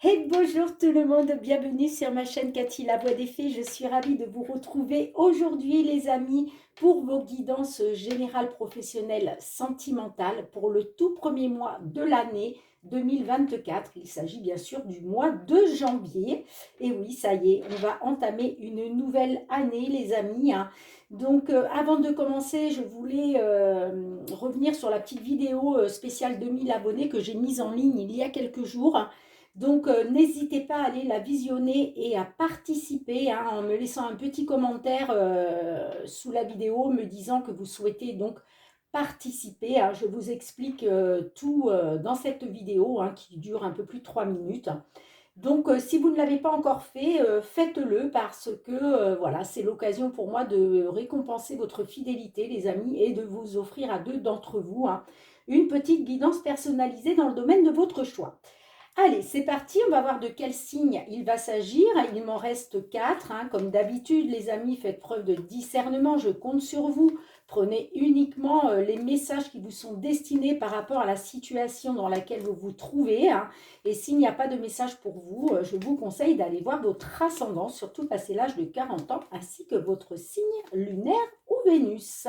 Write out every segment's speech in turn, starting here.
Et bonjour tout le monde, bienvenue sur ma chaîne Cathy La Voix des Fées. Je suis ravie de vous retrouver aujourd'hui les amis pour vos guidances générales professionnelles sentimentales pour le tout premier mois de l'année 2024. Il s'agit bien sûr du mois de janvier. Et oui, ça y est, on va entamer une nouvelle année les amis, hein. Donc avant de commencer, je voulais revenir sur la petite vidéo spéciale 2000 abonnés que j'ai mise en ligne il y a quelques jours. Donc, n'hésitez pas à aller la visionner et à participer, hein, en me laissant un petit commentaire sous la vidéo me disant que vous souhaitez donc participer, hein. Je vous explique tout dans cette vidéo, hein, qui dure un peu plus de 3 minutes. Donc, si vous ne l'avez pas encore fait, faites-le parce que voilà, c'est l'occasion pour moi de récompenser votre fidélité, les amis, et de vous offrir à deux d'entre vous, hein, une petite guidance personnalisée dans le domaine de votre choix. Allez, c'est parti, on va voir de quel signe il va s'agir. Il m'en reste 4, hein. Comme d'habitude, les amis, faites preuve de discernement, je compte sur vous. Prenez uniquement les messages qui vous sont destinés par rapport à la situation dans laquelle vous vous trouvez, hein. Et s'il n'y a pas de message pour vous, je vous conseille d'aller voir votre ascendant, surtout passé l'âge de 40 ans, ainsi que votre signe lunaire ou Vénus.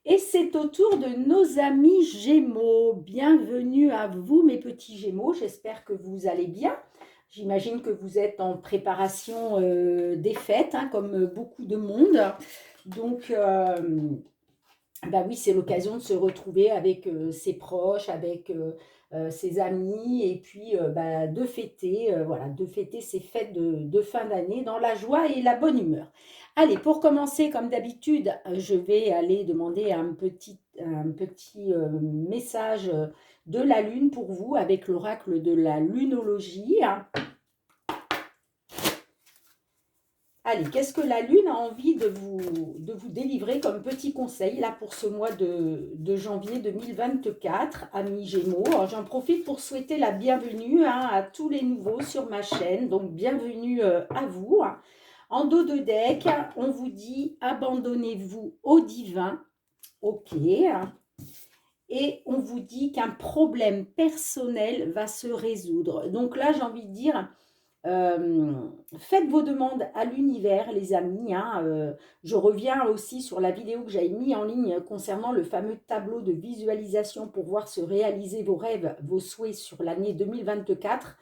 Et c'est au tour de nos amis Gémeaux. Bienvenue à vous, mes petits Gémeaux. J'espère que vous allez bien. J'imagine que vous êtes en préparation des fêtes, hein, comme beaucoup de monde. Donc, bah oui, c'est l'occasion de se retrouver avec ses proches, avec ses amis, et puis bah, de fêter, voilà, de fêter ces fêtes de fin d'année dans la joie et la bonne humeur. Allez, pour commencer, comme d'habitude, je vais aller demander un petit message de la Lune pour vous avec l'oracle de la lunologie, hein. Allez, qu'est-ce que la Lune a envie de vous délivrer comme petit conseil là pour ce mois de janvier 2024, amis Gémeaux? Alors, j'en profite pour souhaiter la bienvenue, hein, à tous les nouveaux sur ma chaîne. Donc, bienvenue à vous, hein. En dos de deck, on vous dit abandonnez-vous au divin. Ok, hein. Et on vous dit qu'un problème personnel va se résoudre. Donc là, j'ai envie de dire, faites vos demandes à l'univers, les amis, hein. Je reviens aussi sur la vidéo que j'avais mis en ligne concernant le fameux tableau de visualisation pour voir se réaliser vos rêves, vos souhaits sur l'année 2024.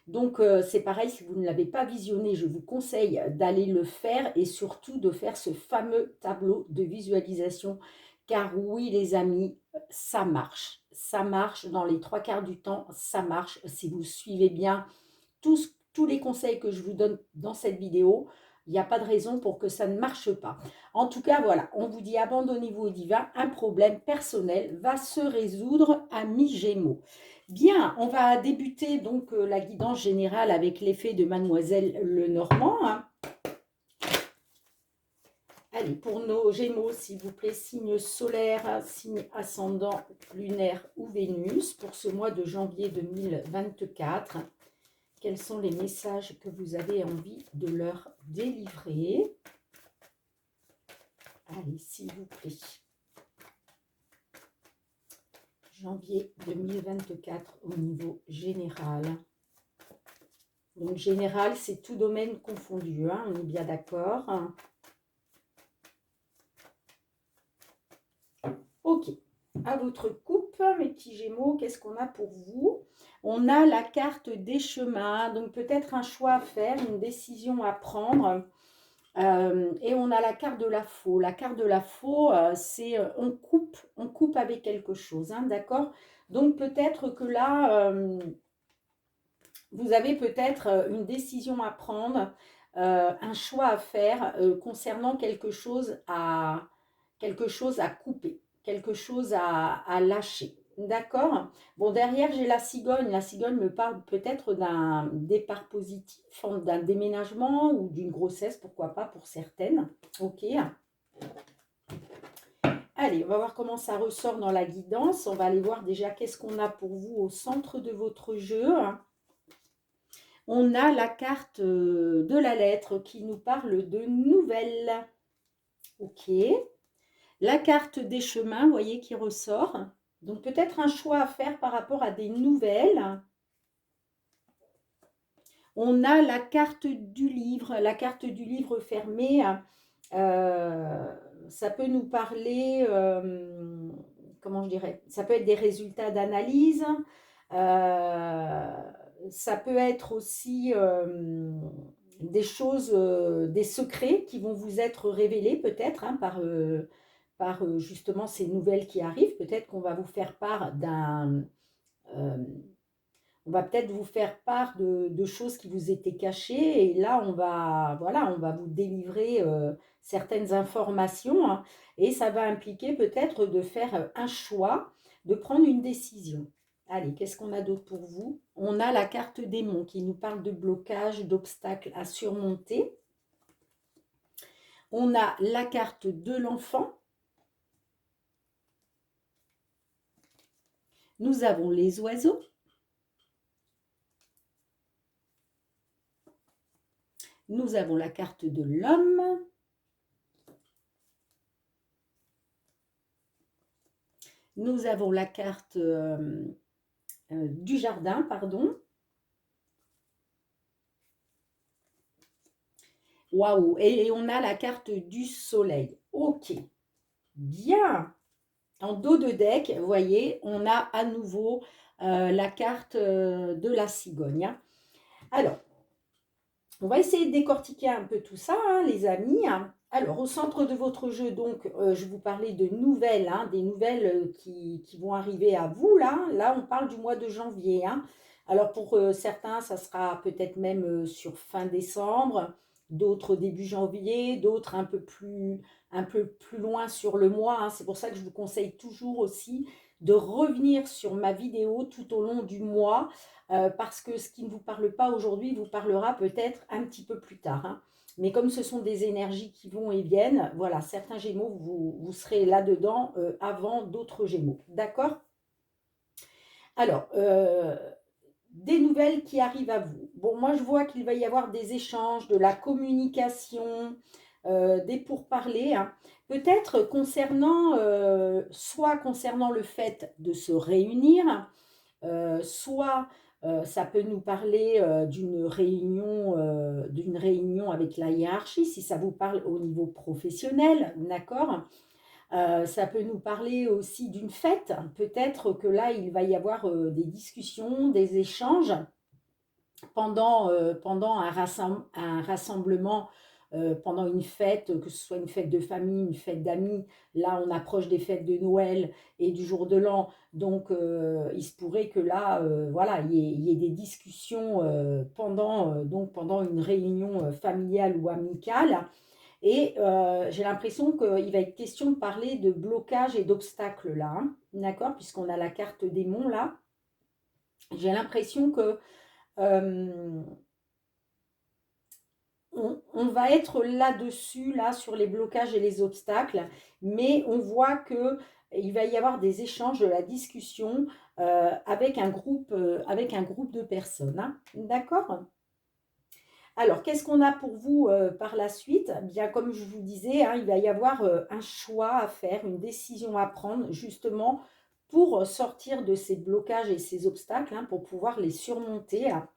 Donc, c'est pareil, si vous ne l'avez pas visionné, je vous conseille d'aller le faire et surtout de faire ce fameux tableau de visualisation. Car oui, les amis, ça marche. Ça marche dans les trois quarts du temps, ça marche. Si vous suivez bien tous les conseils que je vous donne dans cette vidéo, il n'y a pas de raison pour que ça ne marche pas. En tout cas, voilà, on vous dit abandonnez-vous au divin, un problème personnel va se résoudre, amis Gémeaux. Bien, on va débuter donc la guidance générale avec l'effet de Mademoiselle Lenormand, hein. Allez, pour nos Gémeaux, s'il vous plaît, signe solaire, signe ascendant, lunaire ou Vénus, pour ce mois de janvier 2024. Quels sont les messages que vous avez envie de leur délivrer? Allez, s'il vous plaît. Janvier 2024 au niveau général. Donc, général, c'est tout domaine confondu, hein, on est bien d'accord. Ok, à votre coupe, mes petits Gémeaux, qu'est-ce qu'on a pour vous? On a la carte des chemins, donc peut-être un choix à faire, une décision à prendre. Et on a la carte de la faux. La carte de la faux, c'est on coupe avec quelque chose, hein, d'accord? Donc peut-être que là, vous avez peut-être une décision à prendre, un choix à faire concernant quelque chose à couper, quelque chose à lâcher. D'accord? Bon, derrière, j'ai la cigogne. La cigogne me parle peut-être d'un départ positif, d'un déménagement ou d'une grossesse, pourquoi pas pour certaines. Ok. Allez, on va voir comment ça ressort dans la guidance. On va aller voir déjà qu'est-ce qu'on a pour vous au centre de votre jeu. On a la carte de la lettre qui nous parle de nouvelles. Ok. La carte des chemins, vous voyez, qui ressort. Donc peut-être un choix à faire par rapport à des nouvelles. On a la carte du livre fermé. Ça peut nous parler, comment je dirais, ça peut être des résultats d'analyse, euh, ça peut être aussi des choses, des secrets qui vont vous être révélés peut-être hein, par justement ces nouvelles qui arrivent. Peut-être qu'on va vous faire part euh, on va peut-être vous faire part de choses qui vous étaient cachées et là voilà, on va vous délivrer certaines informations hein, et ça va impliquer peut-être de faire un choix, de prendre une décision. Allez, qu'est-ce qu'on a d'autre pour vous? On a la carte démon qui nous parle de blocage, d'obstacles à surmonter. On a la carte de l'enfant. Nous avons les oiseaux. Nous avons la carte de l'homme. Nous avons la carte du jardin, pardon. Waouh! Et on a la carte du soleil. Ok, bien. En dos de deck, vous voyez, on a à nouveau la carte de la cigogne. Hein. Alors, on va essayer de décortiquer un peu tout ça, hein, les amis. Alors, au centre de votre jeu, donc, je vous parlais de nouvelles, hein, des nouvelles qui vont arriver à vous. Là, on parle du mois de janvier. Hein. Alors, pour certains, ça sera peut-être même sur fin décembre, d'autres début janvier, d'autres un peu plus loin sur le mois. Hein. C'est pour ça que je vous conseille toujours aussi de revenir sur ma vidéo tout au long du mois parce que ce qui ne vous parle pas aujourd'hui vous parlera peut-être un petit peu plus tard. Hein. Mais comme ce sont des énergies qui vont et viennent, voilà, certains Gémeaux, vous serez là-dedans avant d'autres Gémeaux. D'accord? Alors, des nouvelles qui arrivent à vous. Bon, moi, je vois qu'il va y avoir des échanges, de la communication, des pourparlers. Hein. Peut-être concernant, soit concernant le fait de se réunir, soit ça peut nous parler d'une réunion avec la hiérarchie, si ça vous parle au niveau professionnel, d'accord. Ça peut nous parler aussi d'une fête. Peut-être que là, il va y avoir des discussions, des échanges pendant un rassemblement, pendant une fête, que ce soit une fête de famille, une fête d'amis. Là, on approche des fêtes de Noël et du jour de l'an. Donc, il se pourrait que là, voilà, il y ait des discussions donc pendant une réunion familiale ou amicale. Et j'ai l'impression qu'il va être question de parler de blocage et d'obstacles là, hein, d'accord, puisqu'on a la carte démon là. J'ai l'impression que euh, on va être là-dessus, là, sur les blocages et les obstacles, mais on voit que il va y avoir des échanges, de la discussion avec un groupe de personnes. Hein. D'accord? Alors, qu'est-ce qu'on a pour vous par la suite? Bien, comme je vous disais, hein, il va y avoir un choix à faire, une décision à prendre, justement, pour sortir de ces blocages et ces obstacles, hein, pour pouvoir les surmonter. Hein.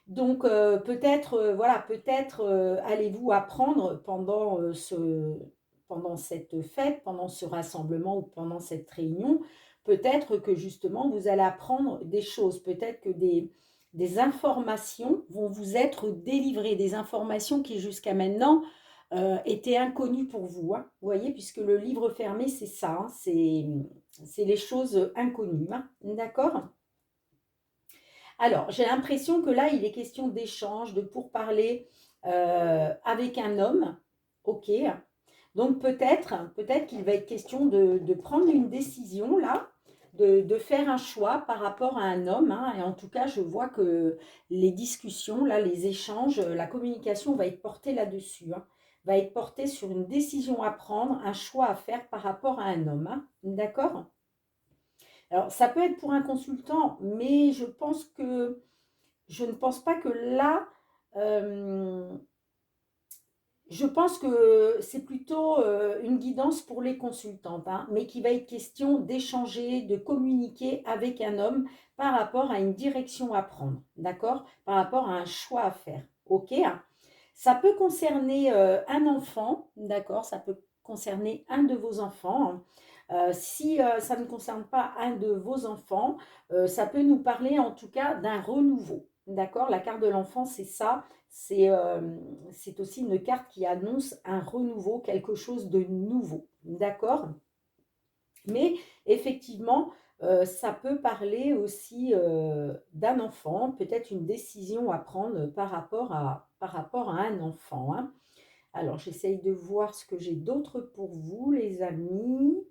Donc, peut-être allez-vous apprendre pendant cette fête, pendant ce rassemblement ou pendant cette réunion, peut-être que justement, vous allez apprendre des choses, peut-être que des informations vont vous être délivrées, des informations qui jusqu'à maintenant étaient inconnues pour vous. Hein. Vous voyez, puisque le livre fermé, c'est ça, hein, c'est les choses inconnues. Hein. D'accord? Alors, j'ai l'impression que là, il est question d'échange, de pourparler avec un homme. Ok. Donc, peut-être qu'il va être question de prendre une décision là, de faire un choix par rapport à un homme. Hein. Et en tout cas, je vois que les discussions, là, les échanges, la communication va être portée là-dessus. Hein. Va être portée sur une décision à prendre, un choix à faire par rapport à un homme. Hein. D'accord? Alors, ça peut être pour un consultant, mais je ne pense pas que là, euh, Je pense que c'est plutôt une guidance pour les consultantes, hein, mais qui va être question d'échanger, de communiquer avec un homme par rapport à une direction à prendre, d'accord? Par rapport à un choix à faire, ok? Ça peut concerner un enfant, d'accord? Ça peut concerner un de vos enfants, hein. Si ça ne concerne pas un de vos enfants, ça peut nous parler en tout cas d'un renouveau, d'accord? La carte de l'enfant, c'est ça. C'est aussi une carte qui annonce un renouveau, quelque chose de nouveau, d'accord? Mais effectivement, ça peut parler aussi d'un enfant, peut-être une décision à prendre par rapport à un enfant, hein. Alors, j'essaye de voir ce que j'ai d'autre pour vous, les amis.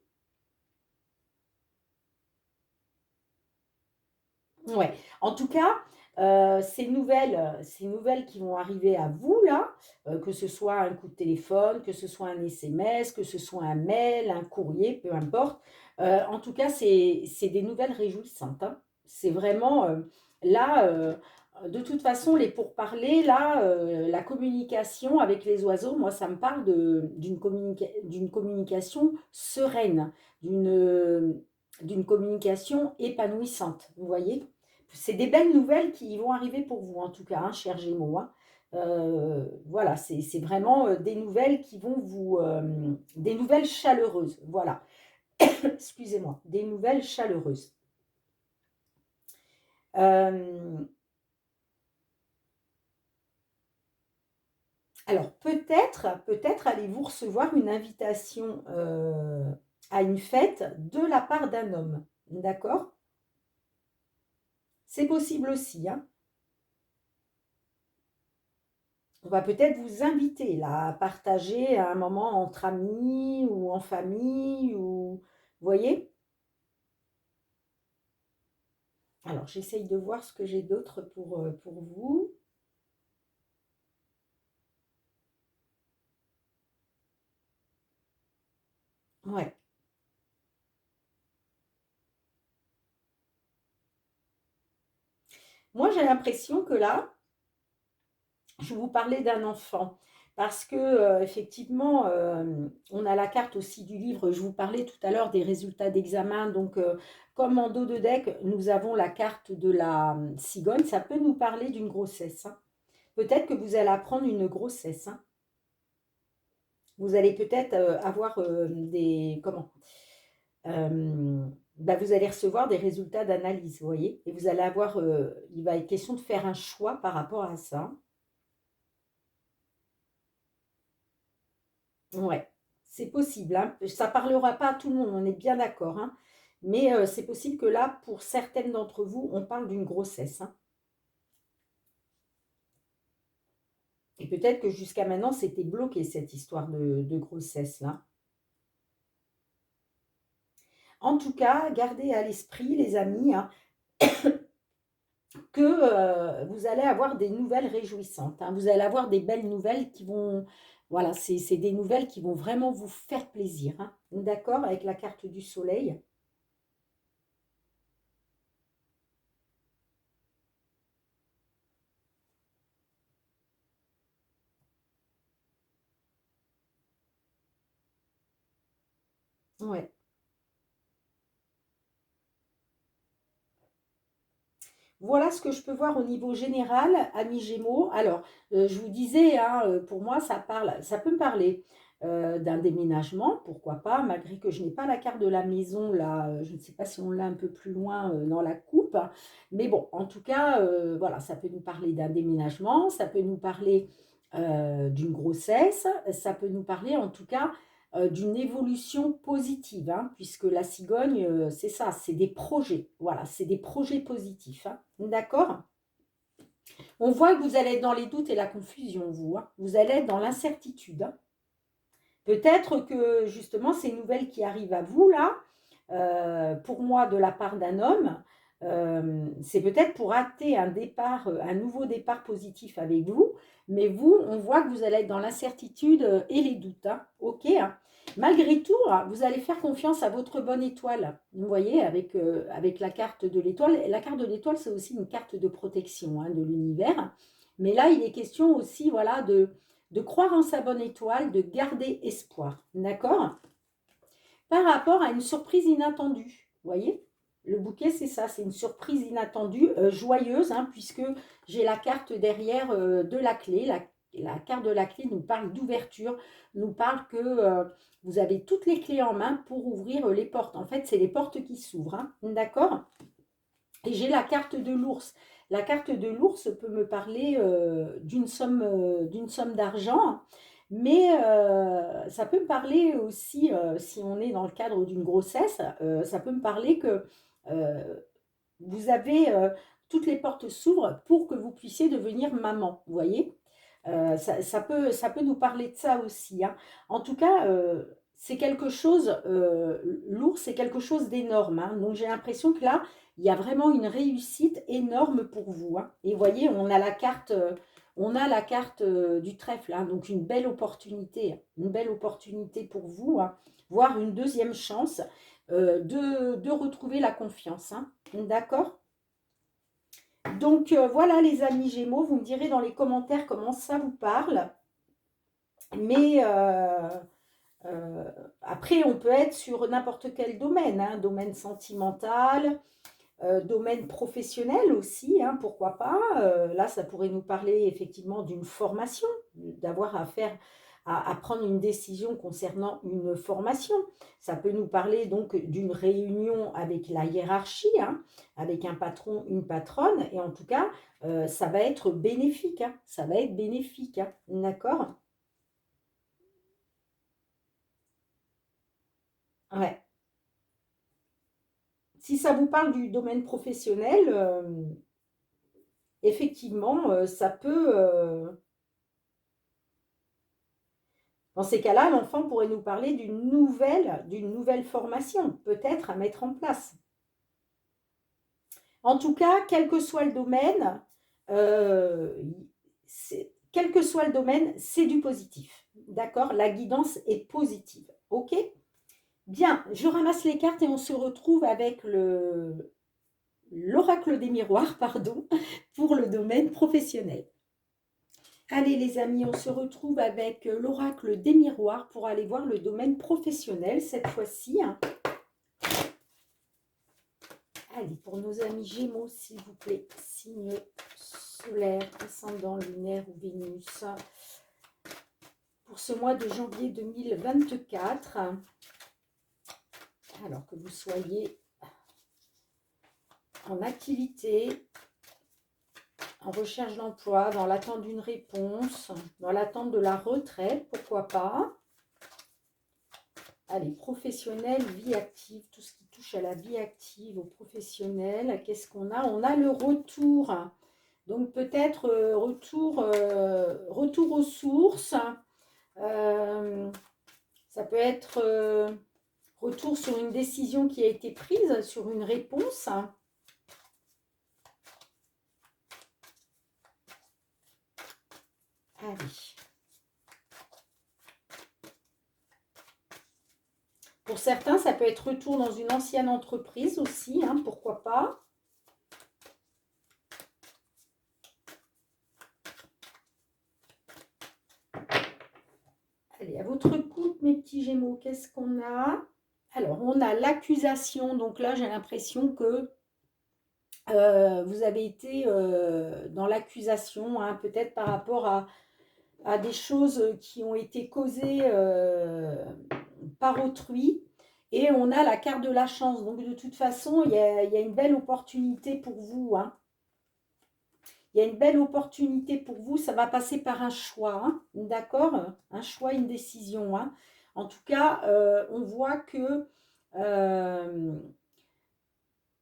Ouais. En tout cas, ces nouvelles qui vont arriver à vous là, que ce soit un coup de téléphone, que ce soit un SMS, que ce soit un mail, un courrier, peu importe. En tout cas, c'est des nouvelles réjouissantes, hein. C'est vraiment, là, de toute façon, les pourparlers là, la communication avec les oiseaux, moi ça me parle d'une communication sereine, d'une communication épanouissante, vous voyez? C'est des belles nouvelles qui vont arriver pour vous, en tout cas, hein, chers Gémeaux, hein. Voilà, c'est vraiment des nouvelles qui vont vous... des nouvelles chaleureuses, voilà. Excusez-moi, des nouvelles chaleureuses. Euh, alors, peut-être allez-vous recevoir une invitation à une fête de la part d'un homme, d'accord? C'est possible aussi, hein. On va peut-être vous inviter là à partager un moment entre amis ou en famille ou vous voyez? Alors j'essaye de voir ce que j'ai d'autre pour vous. Ouais. Moi j'ai l'impression que là, je vous parlais d'un enfant parce que effectivement, on a la carte aussi du livre. Je vous parlais tout à l'heure des résultats d'examen. Donc, comme en dos de deck, nous avons la carte de la cigogne. Ça peut nous parler d'une grossesse, hein. Peut-être que vous allez apprendre une grossesse, hein. Vous allez peut-être avoir des... Comment bah, vous allez recevoir des résultats d'analyse, vous voyez, et vous allez avoir... il va être question de faire un choix par rapport à ça. Ouais, c'est possible, hein. Ça ne parlera pas à tout le monde, on est bien d'accord, hein. Mais c'est possible que là, pour certaines d'entre vous, on parle d'une grossesse, hein. Et peut-être que jusqu'à maintenant, c'était bloqué, cette histoire de grossesse-là. En tout cas, gardez à l'esprit, les amis, hein, que vous allez avoir des nouvelles réjouissantes, hein. Vous allez avoir des belles nouvelles qui vont... Voilà, c'est des nouvelles qui vont vraiment vous faire plaisir, hein. D'accord? Avec la carte du soleil. Ouais. Voilà ce que je peux voir au niveau général, amis Gémeaux. Alors, je vous disais, hein, pour moi, ça peut me parler d'un déménagement, pourquoi pas, malgré que je n'ai pas la carte de la maison, là, je ne sais pas si on l'a un peu plus loin dans la coupe, hein. Mais bon, en tout cas, voilà, ça peut nous parler d'un déménagement, ça peut nous parler d'une grossesse, ça peut nous parler en tout cas d'une évolution positive, hein, puisque la cigogne, c'est ça, c'est des projets. Voilà, c'est des projets positifs, hein. D'accord? On voit que vous allez être dans les doutes et la confusion, vous, hein. Vous allez être dans l'incertitude, hein. Peut-être que justement, ces nouvelles qui arrivent à vous, là, pour moi, de la part d'un homme, c'est peut-être pour acter un départ, un nouveau départ positif avec vous. Mais vous, on voit que vous allez être dans l'incertitude et les doutes, hein. Ok, hein. Malgré tout, hein, vous allez faire confiance à votre bonne étoile. Vous voyez, avec la carte de l'étoile. La carte de l'étoile, c'est aussi une carte de protection, hein, de l'univers. Mais là, il est question aussi, voilà, de croire en sa bonne étoile, de garder espoir. D'accord? Par rapport à une surprise inattendue. Vous voyez? Le bouquet, c'est ça, c'est une surprise inattendue, joyeuse, hein, puisque j'ai la carte derrière de la clé. La carte de la clé nous parle d'ouverture, nous parle que vous avez toutes les clés en main pour ouvrir les portes. En fait, c'est les portes qui s'ouvrent. Hein, d'accord? Et j'ai la carte de l'ours. La carte de l'ours peut me parler d'une somme d'argent, mais ça peut me parler aussi, si on est dans le cadre d'une grossesse, ça peut me parler que euh, vous avez toutes les portes s'ouvrent pour que vous puissiez devenir maman, vous voyez. Ça peut nous parler de ça aussi. Hein. En tout cas, c'est quelque chose, l'ours, c'est quelque chose d'énorme. Hein. Donc j'ai l'impression que là, il y a vraiment une réussite énorme pour vous. Hein. Et vous voyez, on a la carte du trèfle, hein. Donc une belle opportunité pour vous, hein, voire une deuxième chance de retrouver la confiance. Hein. D'accord? Donc voilà les amis Gémeaux, vous me direz dans les commentaires comment ça vous parle. Mais après, on peut être sur n'importe quel domaine, hein, domaine sentimental, domaine professionnel aussi, hein, pourquoi pas. Là, ça pourrait nous parler effectivement d'une formation, d'avoir à faire, à prendre une décision concernant une formation. Ça peut nous parler donc d'une réunion avec la hiérarchie, hein, avec un patron, une patronne, et en tout cas, ça va être bénéfique. Hein, ça va être bénéfique, hein, d'accord? Ouais. Si ça vous parle du domaine professionnel, effectivement, ça peut, dans ces cas-là, l'enfant pourrait nous parler d'une nouvelle formation, peut-être à mettre en place. En tout cas, quel que soit le domaine, euh, quel que soit le domaine, c'est du positif. D'accord? La guidance est positive. OK? Bien, je ramasse les cartes et on se retrouve avec l'oracle des miroirs, pardon, pour le domaine professionnel. Allez les amis, on se retrouve avec l'oracle des miroirs pour aller voir le domaine professionnel cette fois-ci. Hein. Allez, pour nos amis Gémeaux, s'il vous plaît, signe solaire, ascendant, lunaire ou Vénus. Pour ce mois de janvier 2024, alors que vous soyez en activité, en recherche d'emploi, dans l'attente d'une réponse, dans l'attente de la retraite, pourquoi pas. Allez, professionnel, vie active, tout ce qui touche à la vie active, au professionnel, qu'est-ce qu'on a? On a le retour. Donc peut-être retour aux sources. Ça peut être retour sur une décision qui a été prise, sur une réponse. Allez. Pour certains, ça peut être retour dans une ancienne entreprise aussi, hein, pourquoi pas. Allez, à votre écoute, mes petits Gémeaux, qu'est-ce qu'on a? Alors, on a l'accusation. Donc là, j'ai l'impression que vous avez été dans l'accusation, hein, peut-être par rapport à des choses qui ont été causées par autrui. Et on a la carte de la chance. Donc, de toute façon, il y a une belle opportunité pour vous. Hein. Il y a une belle opportunité pour vous. Ça va passer par un choix. Hein, d'accord? Un choix, une décision. Hein. En tout cas, on voit que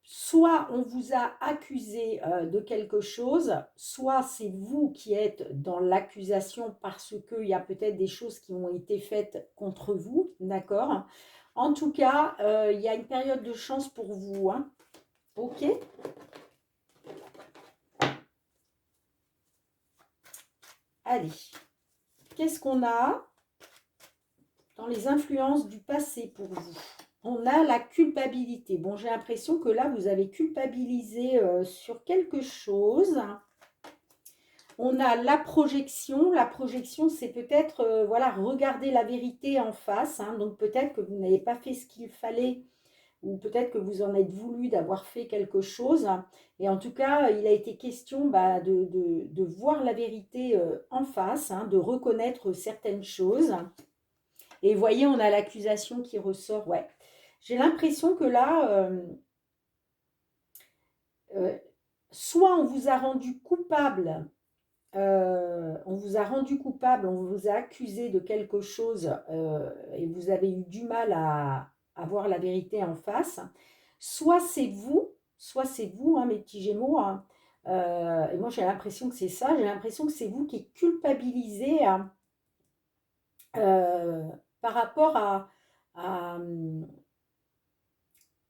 soit on vous a accusé de quelque chose, soit c'est vous qui êtes dans l'accusation parce qu'il y a peut-être des choses qui ont été faites contre vous, d'accord? En tout cas, il y a une période de chance pour vous, hein. Ok? Allez, qu'est-ce qu'on a dans les influences du passé pour vous? On a la culpabilité. Bon, j'ai l'impression que là, vous avez culpabilisé sur quelque chose. On a la projection. La projection, c'est peut-être, voilà, regarder la vérité en face, hein. Donc peut-être que vous n'avez pas fait ce qu'il fallait, ou peut-être que vous en êtes voulu d'avoir fait quelque chose. Et en tout cas, il a été question bah, de voir la vérité en face, hein, de reconnaître certaines choses. Et vous voyez, on a l'accusation qui ressort. Ouais. J'ai l'impression que là, euh, soit on vous a rendu coupable, on vous a rendu coupable, on vous a accusé de quelque chose et vous avez eu du mal à voir la vérité en face, soit c'est vous, hein, mes petits Gémeaux, hein, et moi j'ai l'impression que c'est ça, j'ai l'impression que c'est vous qui culpabilisez hein, euh, par rapport à,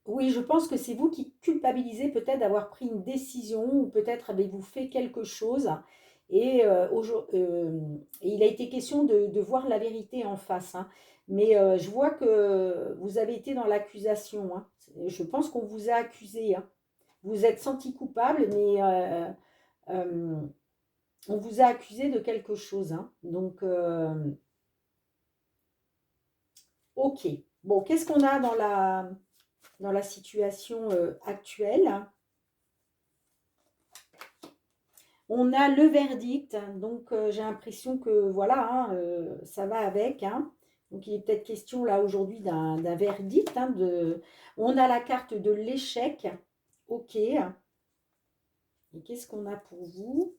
oui, je pense que c'est vous qui culpabilisez peut-être d'avoir pris une décision ou peut-être avez-vous fait quelque chose et, et il a été question de voir la vérité en face, hein. Mais je vois que vous avez été dans l'accusation, hein. Je pense qu'on vous a accusé, hein. Vous vous êtes senti coupable, mais euh, on vous a accusé de quelque chose, hein. Donc, ok. Bon, qu'est-ce qu'on a dans la situation actuelle? On a le verdict, donc j'ai l'impression que voilà, hein, ça va avec, hein. Donc il est peut-être question là aujourd'hui d'un verdict, hein, on a la carte de l'échec, ok. Et qu'est-ce qu'on a pour vous?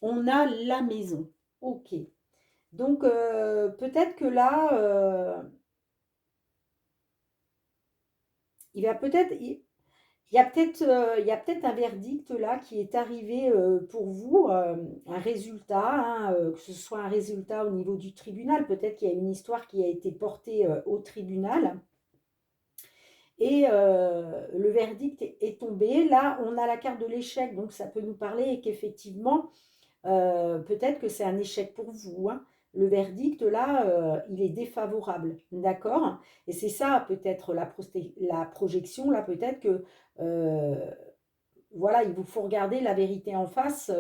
On a la maison, ok. Donc peut-être que là, il va peut-être, il y a peut-être un verdict là qui est arrivé pour vous, un résultat, hein, que ce soit un résultat au niveau du tribunal, peut-être qu'il y a une histoire qui a été portée au tribunal et le verdict est tombé. Là, on a la carte de l'échec, donc ça peut nous parler et qu'effectivement, peut-être que c'est un échec pour vous, hein. Le verdict, là, il est défavorable, d'accord? Et c'est ça, peut-être, la projection, là, peut-être que, euh, voilà, il vous faut regarder la vérité en face.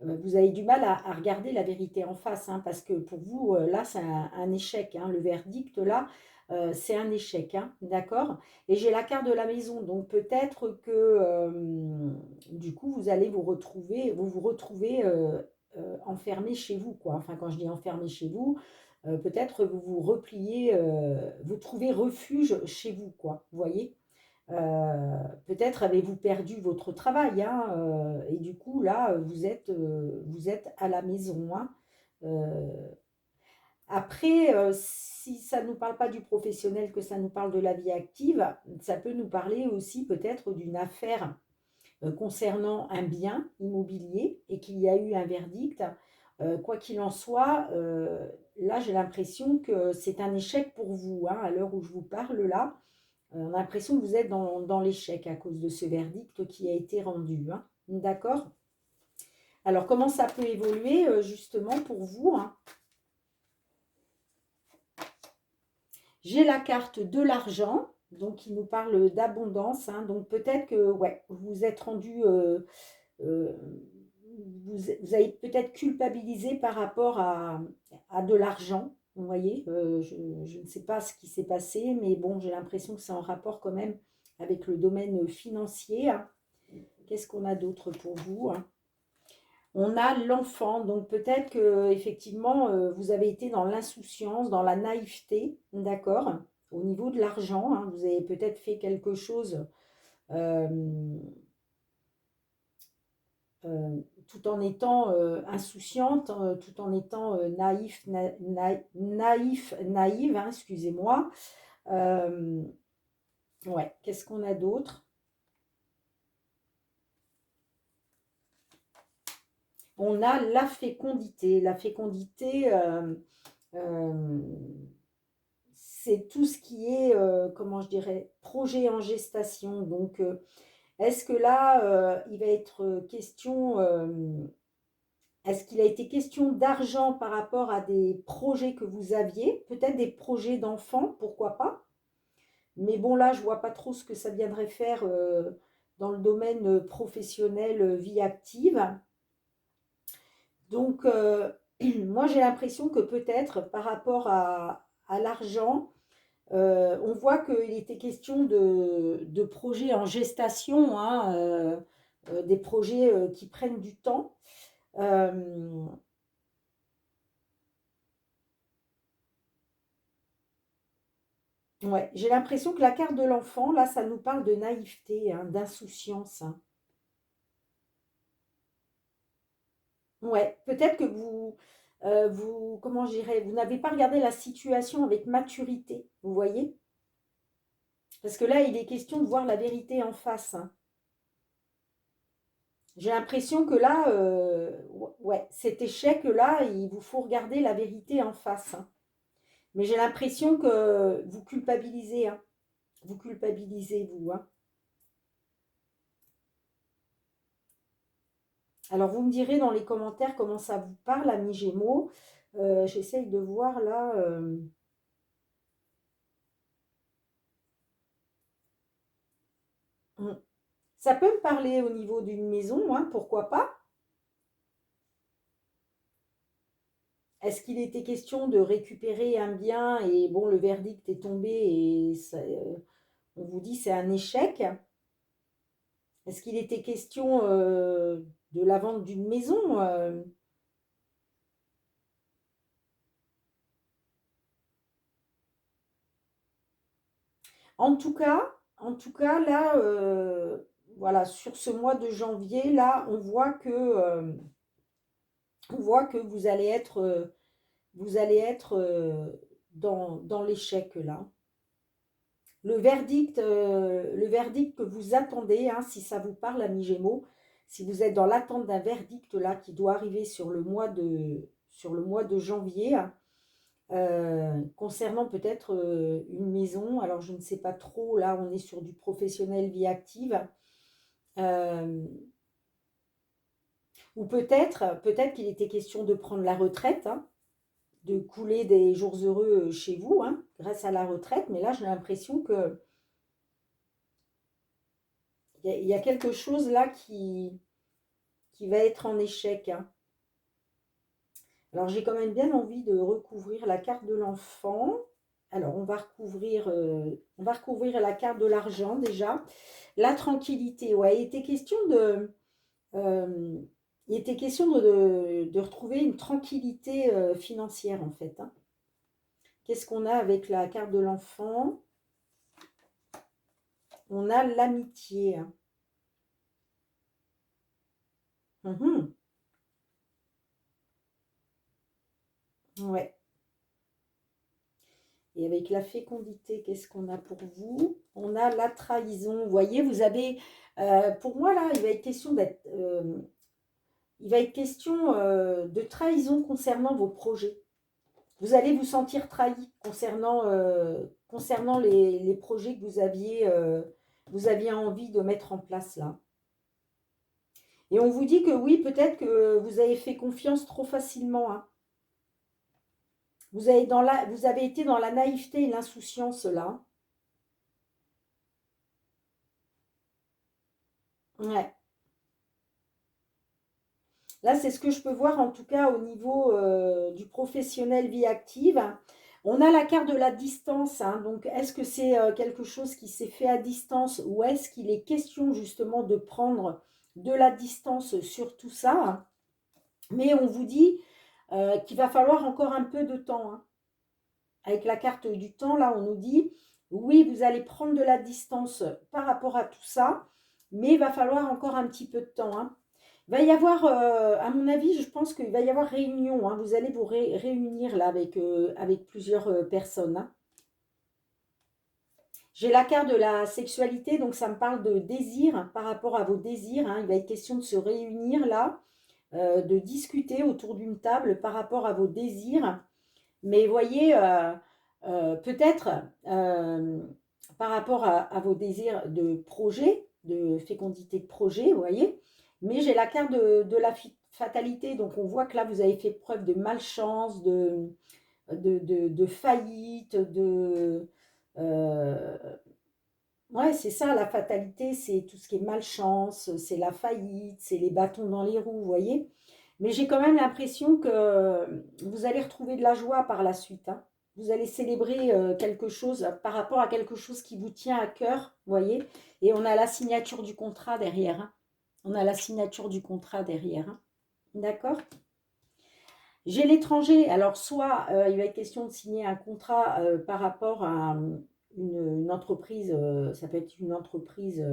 Vous avez du mal à regarder la vérité en face, hein, parce que pour vous, là, c'est un échec, hein. Le verdict, là, c'est un échec, hein, d'accord? Et j'ai la carte de la maison, donc peut-être que du coup, vous allez vous retrouvez enfermé chez vous, quoi. Enfin, quand je dis enfermé chez vous, peut-être vous vous repliez, vous trouvez refuge chez vous, quoi. Vous voyez? Peut-être avez-vous perdu votre travail, hein, et du coup, là, vous êtes à la maison, hein. Euh, après, si ça ne nous parle pas du professionnel, que ça nous parle de la vie active, ça peut nous parler aussi peut-être d'une affaire concernant un bien immobilier et qu'il y a eu un verdict. Quoi qu'il en soit, là, j'ai l'impression que c'est un échec pour vous, hein, à l'heure où je vous parle là. On a l'impression que vous êtes dans l'échec à cause de ce verdict qui a été rendu, hein. D'accord? Alors, comment ça peut évoluer justement pour vous, hein? J'ai la carte de l'argent, donc qui nous parle d'abondance, hein. Donc, peut-être que ouais, vous vous êtes rendu, euh, vous avez peut-être culpabilisé par rapport à de l'argent. Vous voyez, je ne sais pas ce qui s'est passé, mais bon, j'ai l'impression que c'est en rapport quand même avec le domaine financier, hein. Qu'est-ce qu'on a d'autre pour vous, hein? On a l'enfant, donc peut-être que effectivement vous avez été dans l'insouciance, dans la naïveté, d'accord? Au niveau de l'argent, hein, vous avez peut-être fait quelque chose euh, tout en étant insouciante, tout en étant naïve, hein, excusez-moi. Euh, ouais, qu'est-ce qu'on a d'autre? On a la fécondité. La fécondité, euh, c'est tout ce qui est, comment je dirais, projet en gestation. Donc, est-ce que là, il va être question, est-ce qu'il a été question d'argent par rapport à des projets que vous aviez? Peut-être des projets d'enfants, pourquoi pas? Mais bon, là, je vois pas trop ce que ça viendrait faire dans le domaine professionnel, vie active. Donc, moi, j'ai l'impression que peut-être par rapport à l'argent, on voit qu'il était question de projets en gestation, hein, des projets qui prennent du temps. Euh, ouais, j'ai l'impression que la carte de l'enfant, là, ça nous parle de naïveté, hein, d'insouciance, hein. Ouais, peut-être que comment je dirais, vous n'avez pas regardé la situation avec maturité, vous voyez? Parce que là, il est question de voir la vérité en face, hein. J'ai l'impression que là, ouais, cet échec-là, il vous faut regarder la vérité en face, hein. Mais j'ai l'impression que vous culpabilisez, hein. Vous culpabilisez, vous, hein. Alors, vous me direz dans les commentaires comment ça vous parle, ami Gémeaux. J'essaye de voir là. Hmm. Ça peut me parler au niveau d'une maison, hein, pourquoi pas? Est-ce qu'il était question de récupérer un bien et bon, le verdict est tombé et on vous dit c'est un échec? Est-ce qu'il était question de la vente d'une maison? En tout cas, là, voilà, sur ce mois de janvier, là, on voit que vous allez être dans l'échec là. Le verdict que vous attendez, hein, si ça vous parle, ami Gémeaux, si vous êtes dans l'attente d'un verdict là qui doit arriver sur le mois de janvier, concernant peut-être une maison. Alors je ne sais pas trop, là on est sur du professionnel vie active. Euh, ou peut-être qu'il était question de prendre la retraite, hein, de couler des jours heureux chez vous, hein, grâce à la retraite. Mais là j'ai l'impression que il y a quelque chose là qui va être en échec, hein. Alors j'ai quand même bien envie de recouvrir la carte de l'enfant. Alors on va recouvrir la carte de l'argent déjà. La tranquillité, ouais, euh, il était question de retrouver une tranquillité financière en fait, hein. Qu'est-ce qu'on a avec la carte de l'enfant? On a l'amitié, hein. Mhm. Ouais. Et avec la fécondité, qu'est-ce qu'on a pour vous? On a la trahison. Vous voyez, vous avez, pour moi là, il va être question de trahison concernant vos projets. Vous allez vous sentir trahi concernant les projets que vous aviez envie de mettre en place là. Et on vous dit que oui, peut-être que vous avez fait confiance trop facilement, hein. Vous avez été dans la naïveté et l'insouciance là. Ouais. Là, c'est ce que je peux voir en tout cas au niveau du professionnel vie active. On a la carte de la distance, hein. Donc, est-ce que c'est quelque chose qui s'est fait à distance ou est-ce qu'il est question justement de prendre de la distance sur tout ça? Mais on vous dit qu'il va falloir encore un peu de temps, hein. Avec la carte du temps, là, on nous dit, oui, vous allez prendre de la distance par rapport à tout ça, mais il va falloir encore un petit peu de temps, hein. Il va y avoir, à mon avis, je pense qu'il va y avoir réunion, hein. Vous allez vous réunir là avec plusieurs personnes, hein. J'ai la carte de la sexualité, donc ça me parle de désir par rapport à vos désirs, hein. Il va être question de se réunir là, de discuter autour d'une table par rapport à vos désirs. Mais voyez, peut-être par rapport à vos désirs de projet, de fécondité de projet, vous voyez. Mais j'ai la carte de la fatalité, donc on voit que là, vous avez fait preuve de malchance, de faillite, euh, Ouais, c'est ça, la fatalité, c'est tout ce qui est malchance, c'est la faillite, c'est les bâtons dans les roues, vous voyez. Mais j'ai quand même l'impression que vous allez retrouver de la joie par la suite, hein. Vous allez célébrer quelque chose par rapport à quelque chose qui vous tient à cœur, vous voyez. Et on a la signature du contrat derrière, hein. On a la signature du contrat derrière, hein. D'accord? J'ai l'étranger. Alors, soit il va être question de signer un contrat par rapport à une entreprise, ça peut être une entreprise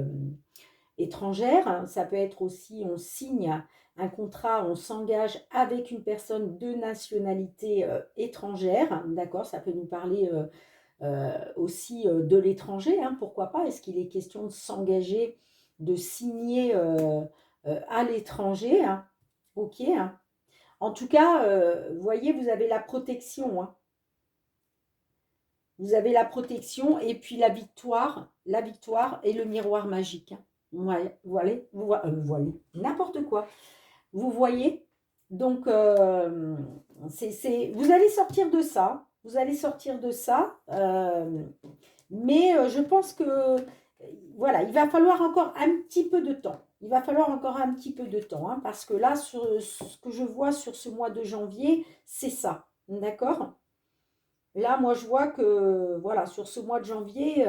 étrangère, ça peut être aussi, on signe un contrat, on s'engage avec une personne de nationalité étrangère, d'accord, ça peut nous parler aussi de l'étranger, hein, pourquoi pas, est-ce qu'il est question de s'engager, de signer à l'étranger, hein, ok, hein. En tout cas, vous voyez, vous avez la protection, hein. Vous avez la protection et puis la victoire et le miroir magique, hein. Ouais, voilà, voilà, n'importe quoi. Vous voyez? Donc, vous allez sortir de ça. Vous allez sortir de ça. Mais je pense que, voilà, il va falloir encore un petit peu de temps. Il va falloir encore un petit peu de temps, hein, parce que là, ce que je vois sur ce mois de janvier, c'est ça. D'accord? Là, moi, je vois que, voilà, sur ce mois de janvier,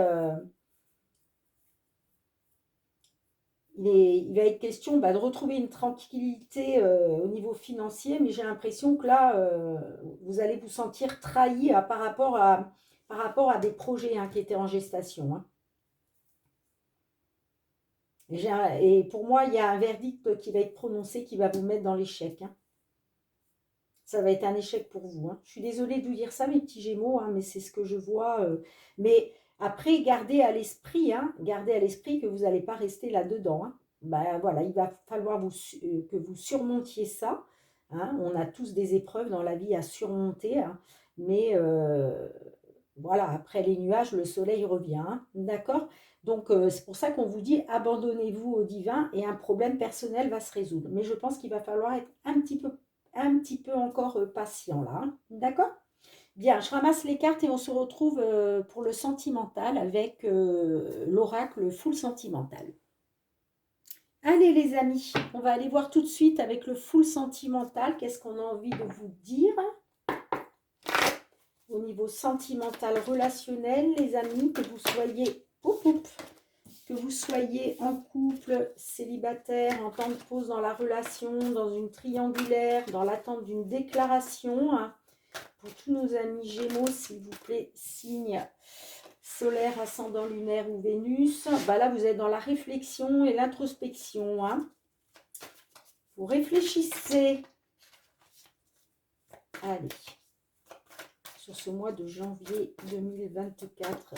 il va être question bah, de retrouver une tranquillité au niveau financier, mais j'ai l'impression que là, vous allez vous sentir trahi par rapport à des projets hein, qui étaient en gestation, hein. Et pour moi, il y a un verdict qui va être prononcé qui va vous mettre dans l'échec, hein. Ça va être un échec pour vous, hein. Je suis désolée de vous dire ça, mes petits Gémeaux, hein, mais c'est ce que je vois. Mais après, gardez à l'esprit que vous n'allez pas rester là-dedans, hein. Ben, voilà, il va falloir que vous surmontiez ça, hein. On a tous des épreuves dans la vie à surmonter, hein. Mais voilà, après les nuages, le soleil revient, hein. D'accord? Donc, c'est pour ça qu'on vous dit abandonnez-vous au divin et un problème personnel va se résoudre. Mais je pense qu'il va falloir être un petit peu encore patient là, hein. D'accord? Bien, je ramasse les cartes et on se retrouve pour le sentimental avec l'oracle full sentimental. Allez les amis, on va aller voir tout de suite avec le full sentimental. Qu'est-ce qu'on a envie de vous dire au niveau sentimental, relationnel, les amis, que vous soyez que vous soyez en couple, célibataire, en temps de pause dans la relation, dans une triangulaire, dans l'attente d'une déclaration, hein. Pour tous nos amis Gémeaux, s'il vous plaît, signe solaire, ascendant lunaire ou Vénus. Bah là, vous êtes dans la réflexion et l'introspection, hein. Vous réfléchissez. Allez, sur ce mois de janvier 2024,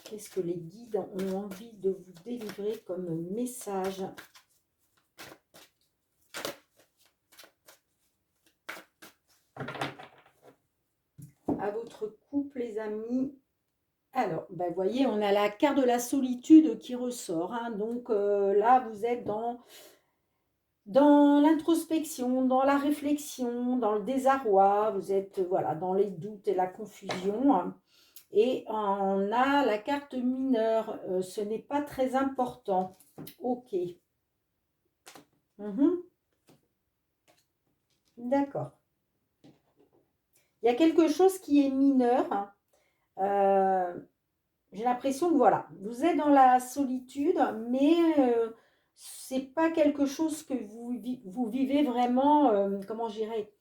qu'est-ce que les guides ont envie de vous délivrer comme message? À votre couple, les amis. Alors, ben, vous voyez, on a la carte de la solitude qui ressort, hein. Donc là, vous êtes dans l'introspection, dans la réflexion, dans le désarroi. Vous êtes voilà, dans les doutes et la confusion, hein. Et on a la carte mineure. Ce n'est pas très important. Ok. D'accord. Il y a quelque chose qui est mineur, hein. J'ai l'impression que voilà, vous êtes dans la solitude, mais c'est pas quelque chose que vous vivez vraiment, comment je dirais,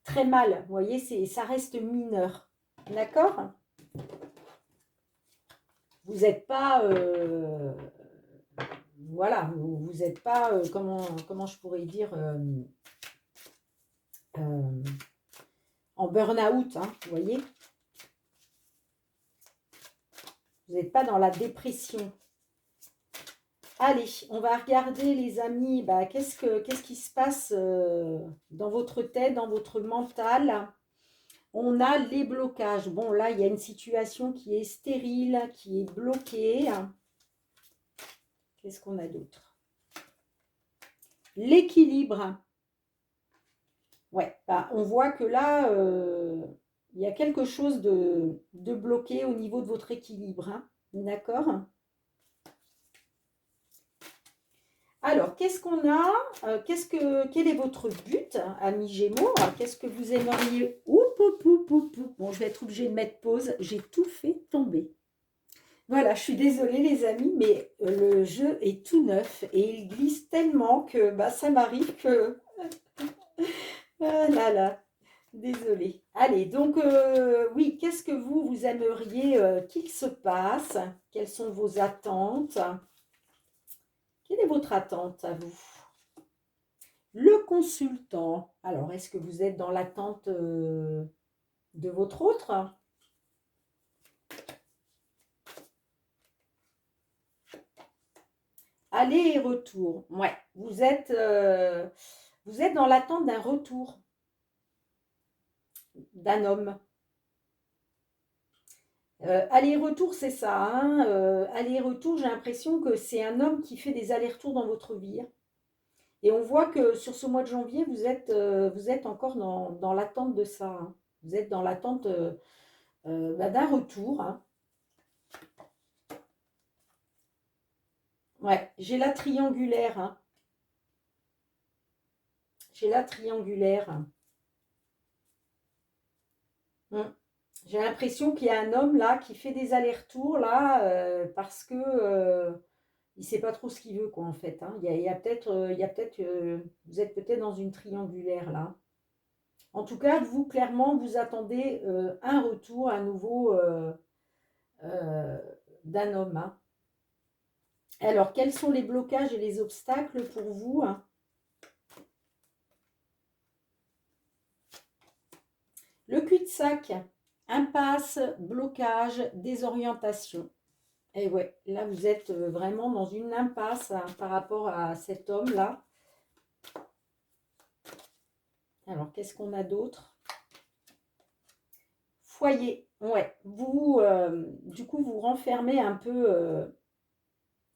très mal. Vous voyez, ça reste mineur. D'accord? Vous n'êtes pas, voilà, vous n'êtes pas, comment je pourrais dire, euh, en burn-out, hein, vous voyez? Vous n'êtes pas dans la dépression. Allez, on va regarder les amis, bah, qu'est-ce qui se passe dans votre tête, dans votre mental. On a les blocages. Bon, là, il y a une situation qui est stérile, qui est bloquée. Qu'est-ce qu'on a d'autre? L'équilibre. Ouais, bah, on voit que là, il y a quelque chose de bloqué au niveau de votre équilibre, hein. D'accord? Alors, qu'est-ce qu'on a? Quel est votre but, ami Gémeaux? Qu'est-ce que vous aimeriez? Oup, oup, oup, oup, oup. Bon, je vais être obligée de mettre pause. J'ai tout fait tomber. Voilà, je suis désolée les amis, mais le jeu est tout neuf et il glisse tellement que bah, ça m'arrive que... Ah là là, désolée. Allez, donc oui, qu'est-ce que vous aimeriez qu'il se passe? Quelles sont vos attentes? Quelle est votre attente à vous? Le consultant. Alors, est-ce que vous êtes dans l'attente de votre autre? Aller et retour. Ouais, vous êtes dans l'attente d'un retour d'un homme. Aller-retour, c'est ça. Hein, aller-retour, j'ai l'impression que c'est un homme qui fait des allers-retours dans votre vie. Et on voit que sur ce mois de janvier, vous êtes encore dans l'attente de ça. Hein. Vous êtes dans l'attente bah, d'un retour. Hein. Ouais, j'ai la triangulaire. Hein. J'ai la triangulaire. Hum. J'ai l'impression qu'il y a un homme là qui fait des allers-retours là parce que il sait pas trop ce qu'il veut quoi en fait. Hein. Vous êtes peut-être dans une triangulaire là. En tout cas, vous clairement vous attendez un retour à nouveau euh, d'un homme. Hein. Alors, quels sont les blocages et les obstacles pour vous? Hein? Le cul-de-sac, impasse, blocage, désorientation. Et ouais, là vous êtes vraiment dans une impasse hein, par rapport à cet homme-là. Alors, qu'est-ce qu'on a d'autre? Foyer, ouais. Du coup, vous renfermez un peu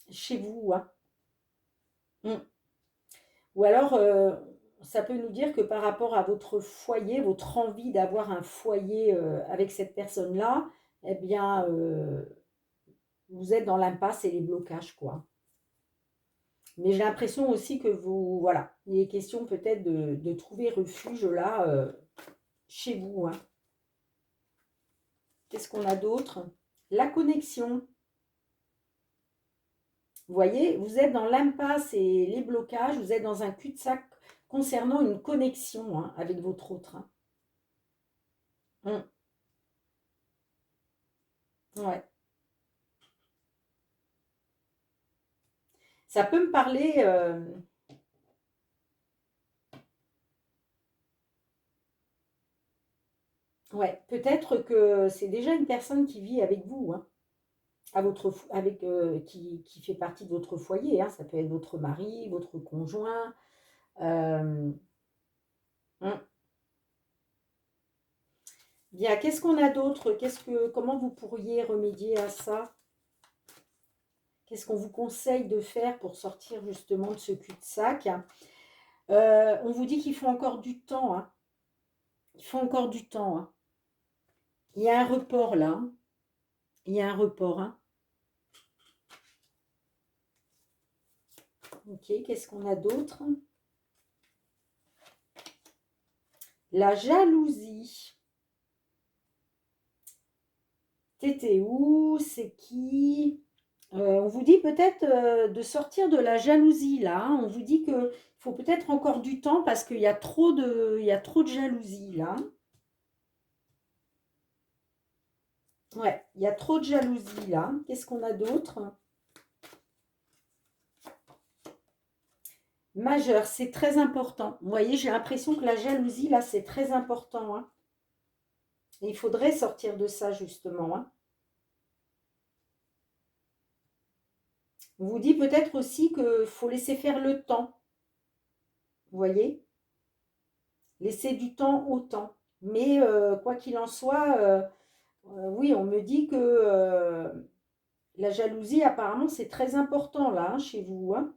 chez vous. Hein. Mm. Ou alors, ça peut nous dire que par rapport à votre foyer, votre envie d'avoir un foyer avec cette personne-là, eh bien, vous êtes dans l'impasse et les blocages, quoi. Mais j'ai l'impression aussi que vous, voilà, il est question peut-être de trouver refuge là, chez vous. Hein. Qu'est-ce qu'on a d'autre? La connexion. Vous voyez, vous êtes dans l'impasse et les blocages, vous êtes dans un cul-de-sac concernant une connexion hein, avec votre autre. Hein. Ouais. Ça peut me parler, ouais, peut-être que c'est déjà une personne qui vit avec vous, hein, qui fait partie de votre foyer. Hein, ça peut être votre mari, votre conjoint. euh, hum. Bien, qu'est-ce qu'on a d'autre? Comment vous pourriez remédier à ça? Qu'est-ce qu'on vous conseille de faire pour sortir justement de ce cul-de-sac? On vous dit qu'il faut encore du temps. Hein. Il faut encore du temps. Hein. Il y a un report là. Hein. Il y a un report. Hein. Ok, qu'est-ce qu'on a d'autre? La jalousie. T'étais où? C'est qui? On vous dit peut-être de sortir de la jalousie là. Hein. On vous dit qu'il faut peut-être encore du temps parce il y a trop de jalousie là. Ouais, il y a trop de jalousie là. Qu'est-ce qu'on a d'autre? Majeur, c'est très important. Vous voyez, j'ai l'impression que la jalousie là, c'est très important. Hein. Et il faudrait sortir de ça justement. Hein. On vous dit peut-être aussi qu'il faut laisser faire le temps. Vous voyez? Laisser du temps au temps. Mais quoi qu'il en soit, oui, on me dit que la jalousie, apparemment, c'est très important là, hein, chez vous. Hein.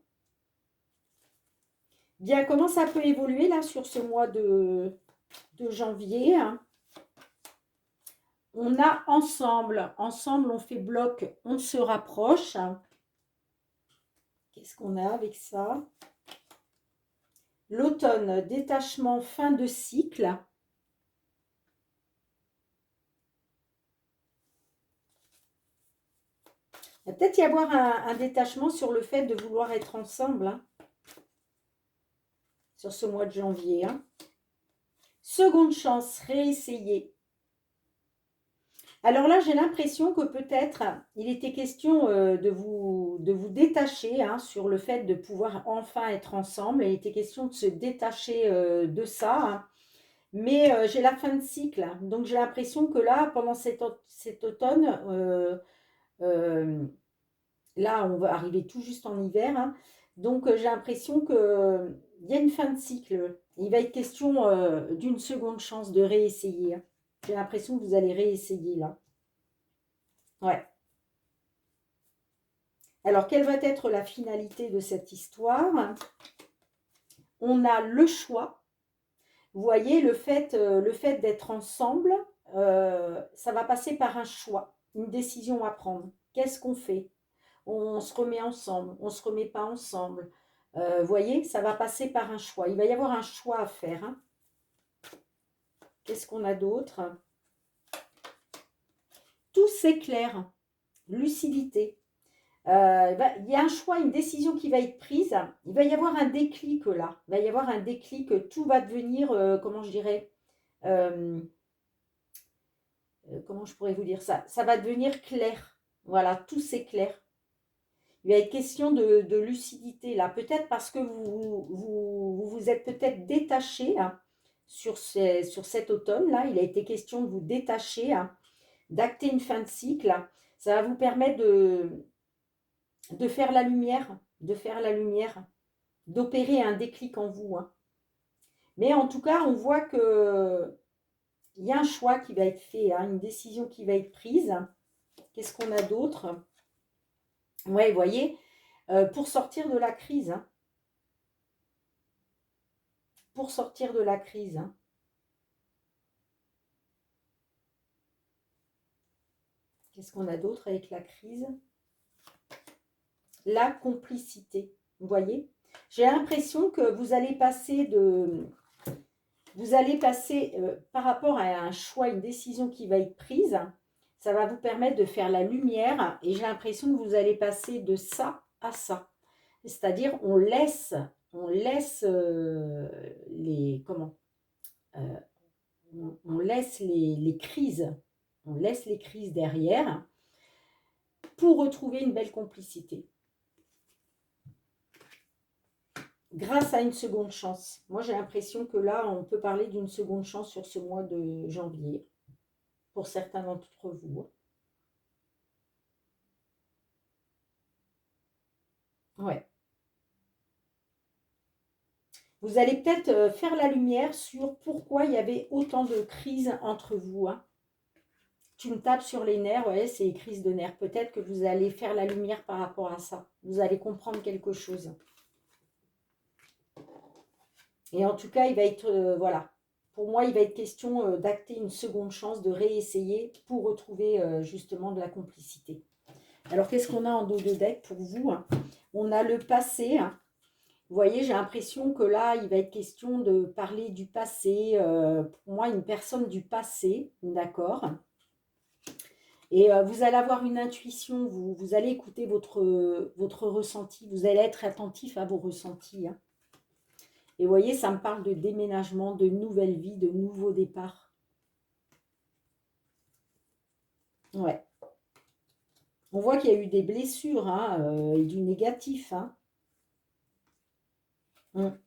Bien, comment ça peut évoluer là sur ce mois de janvier? Hein. On a ensemble. Ensemble, on fait bloc, on se rapproche. Qu'est-ce qu'on a avec ça? L'automne, détachement, fin de cycle. Il va peut-être y avoir un détachement sur le fait de vouloir être ensemble, hein, sur ce mois de janvier. Hein. Seconde chance, réessayer. Alors là, j'ai l'impression que peut-être il était question de vous détacher hein, sur le fait de pouvoir enfin être ensemble. Il était question de se détacher de ça. Hein. Mais j'ai la fin de cycle. Donc j'ai l'impression que là, pendant cet automne, là, on va arriver tout juste en hiver. Hein. Donc j'ai l'impression qu'il y a une fin de cycle. Il va être question d'une seconde chance de réessayer. Hein. J'ai l'impression que vous allez réessayer là. Ouais. Alors, quelle va être la finalité de cette histoire? On a le choix. Vous voyez, le fait d'être ensemble, ça va passer par un choix, une décision à prendre. Qu'est-ce qu'on fait? On se remet ensemble, on ne se remet pas ensemble. Vous voyez, ça va passer par un choix. Il va y avoir un choix à faire. Hein. Qu'est-ce qu'on a d'autre? Tout s'éclaire. Lucidité. Il y a un choix, une décision qui va être prise. Il va y avoir un déclic là. Il va y avoir un déclic. Tout va devenir, comment je dirais, comment je pourrais vous dire ça? Ça va devenir clair. Voilà, tout s'éclaire. Il va être question de lucidité là. Peut-être parce que vous êtes peut-être détaché hein, sur cet automne là. Il a été question de vous détacher, hein, d'acter une fin de cycle. Ça va vous permettre de faire la lumière, d'opérer un déclic en vous. Hein. Mais en tout cas, on voit que il y a un choix qui va être fait, hein, une décision qui va être prise. Qu'est-ce qu'on a d'autre? Ouais, vous voyez, pour sortir de la crise. Hein. Pour sortir de la crise. Hein. Qu'est-ce qu'on a d'autre avec la crise? La complicité. Vous voyez? J'ai l'impression que vous allez passer par rapport à un choix, une décision qui va être prise, ça va vous permettre de faire la lumière et j'ai l'impression que vous allez passer de ça à ça. C'est-à-dire les comment on laisse les crises, on laisse les crises derrière pour retrouver une belle complicité. Grâce à une seconde chance. Moi, j'ai l'impression que là, on peut parler d'une seconde chance sur ce mois de janvier, pour certains d'entre vous. Ouais. Vous allez peut-être faire la lumière sur pourquoi il y avait autant de crises entre vous. Hein. Tu me tapes sur les nerfs, ouais, c'est les crises de nerfs. Peut-être que vous allez faire la lumière par rapport à ça. Vous allez comprendre quelque chose. Et en tout cas, il va être, voilà, pour moi, il va être question d'acter une seconde chance, de réessayer pour retrouver justement de la complicité. Alors, qu'est-ce qu'on a en dos de deck pour vous? Hein? On a le passé. Hein? Vous voyez, j'ai l'impression que là, il va être question de parler du passé. Pour moi, une personne du passé, d'accord? Et vous allez avoir une intuition, vous allez écouter votre ressenti. Vous allez être attentif à vos ressentis. Hein? Et vous voyez, ça me parle de déménagement, de nouvelle vie, de nouveau départ. Ouais. On voit qu'il y a eu des blessures hein, et du négatif. Hein.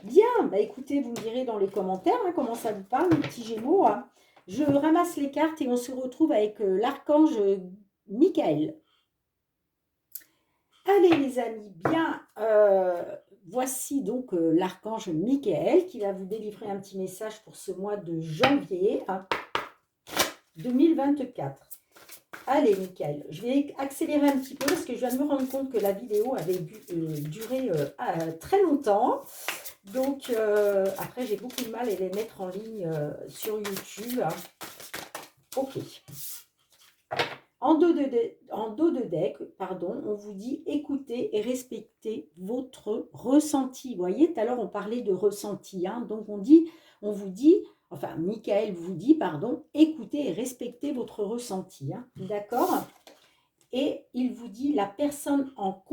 Bien, bah écoutez, vous me direz dans les commentaires hein, comment ça vous parle, les petits Gémeaux. Hein. Je ramasse les cartes et on se retrouve avec l'archange Michael. Allez les amis, bien, voici donc l'archange Michael qui va vous délivrer un petit message pour ce mois de janvier hein, 2024. Allez Michael, je vais accélérer un petit peu parce que je viens de me rendre compte que la vidéo avait duré très longtemps. Donc, après, j'ai beaucoup de mal à les mettre en ligne sur YouTube. Ok. En dos de deck, pardon, on vous dit écoutez et respectez votre ressenti. Vous voyez, tout à l'heure, on parlait de ressenti. Hein, donc, on vous dit, enfin, Michael vous dit, pardon, écoutez et respectez votre ressenti. Hein, d'accord? Et il vous dit la personne en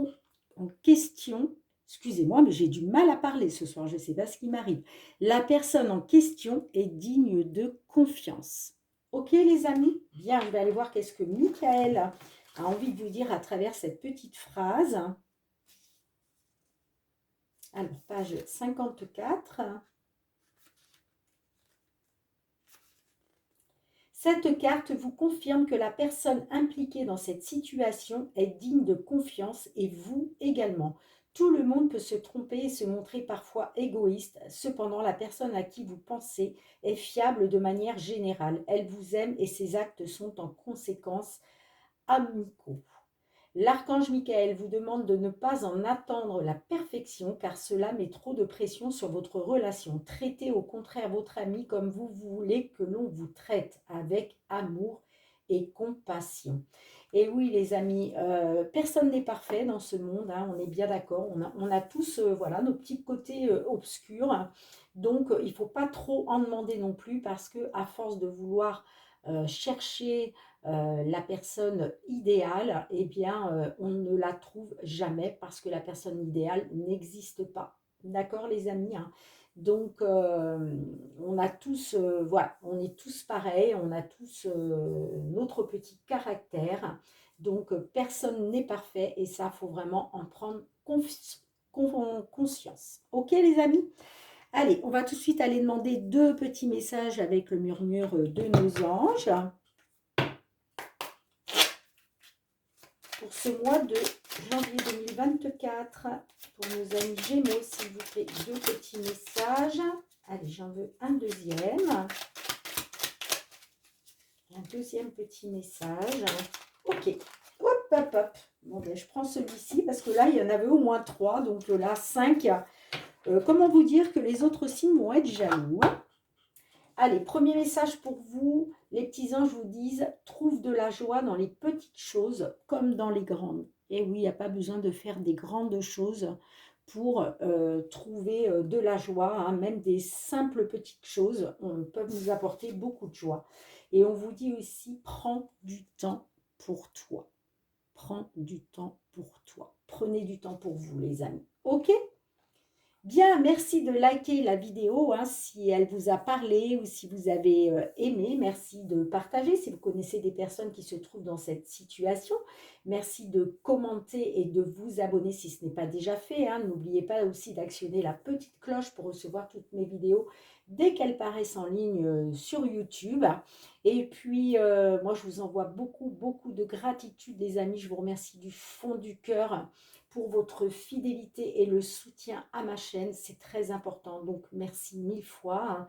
question, excusez-moi, mais j'ai du mal à parler ce soir, je ne sais pas ce qui m'arrive. La personne en question est digne de confiance. Ok les amis? Bien, je vais aller voir qu'est-ce que Michael a envie de vous dire à travers cette petite phrase. Alors, page 54. Cette carte vous confirme que la personne impliquée dans cette situation est digne de confiance et vous également. Tout le monde peut se tromper et se montrer parfois égoïste. Cependant, la personne à qui vous pensez est fiable de manière générale. Elle vous aime et ses actes sont en conséquence amicaux. L'archange Michael vous demande de ne pas en attendre la perfection car cela met trop de pression sur votre relation. Traitez au contraire votre ami comme vous voulez que l'on vous traite, avec amour et compassion. Et oui les amis, personne n'est parfait dans ce monde, hein, on est bien d'accord, on a tous voilà, nos petits côtés obscurs, hein. Donc il ne faut pas trop en demander non plus parce que à force de vouloir chercher la personne idéale, eh bien, on ne la trouve jamais parce que la personne idéale n'existe pas. D'accord, les amis, hein. Donc, on a tous, voilà, on est tous pareils, on a tous notre petit caractère. Donc, personne n'est parfait et ça, il faut vraiment en prendre conscience. Ok, les amis? Allez, on va tout de suite aller demander deux petits messages avec le murmure de nos anges. Pour ce mois de janvier 2024, pour nos amis Gémeaux, s'il vous plaît, deux petits messages. Allez, j'en veux un deuxième. Un deuxième petit message. Ok. Hop, hop, hop. Bon, ben, je prends celui-ci parce que là, il y en avait au moins trois. Donc là, 5. Comment vous dire que les autres signes vont être jaloux, hein? Allez, premier message pour vous. Les petits anges vous disent, trouve de la joie dans les petites choses comme dans les grandes. Et oui, il n'y a pas besoin de faire des grandes choses pour trouver de la joie, hein. Même des simples petites choses peuvent nous apporter beaucoup de joie. Et on vous dit aussi, prends du temps pour toi. Prends du temps pour toi. Prenez du temps pour vous, les amis. Ok? Bien, merci de liker la vidéo, hein, si elle vous a parlé ou si vous avez aimé. Merci de partager si vous connaissez des personnes qui se trouvent dans cette situation. Merci de commenter et de vous abonner si ce n'est pas déjà fait, hein. N'oubliez pas aussi d'actionner la petite cloche pour recevoir toutes mes vidéos dès qu'elles paraissent en ligne sur YouTube. Et puis, moi, je vous envoie beaucoup, beaucoup de gratitude, les amis. Je vous remercie du fond du cœur pour votre fidélité et le soutien à ma chaîne. C'est très important, donc merci mille fois.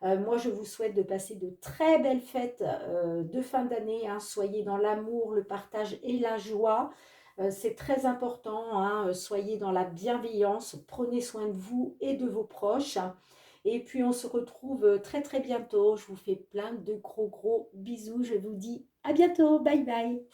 Moi, je vous souhaite de passer de très belles fêtes de fin d'année, hein. Soyez dans l'amour, le partage et la joie. C'est très important, hein. Soyez dans la bienveillance. Prenez soin de vous et de vos proches. Et puis, on se retrouve très, très bientôt. Je vous fais plein de gros, gros bisous. Je vous dis à bientôt. Bye, bye.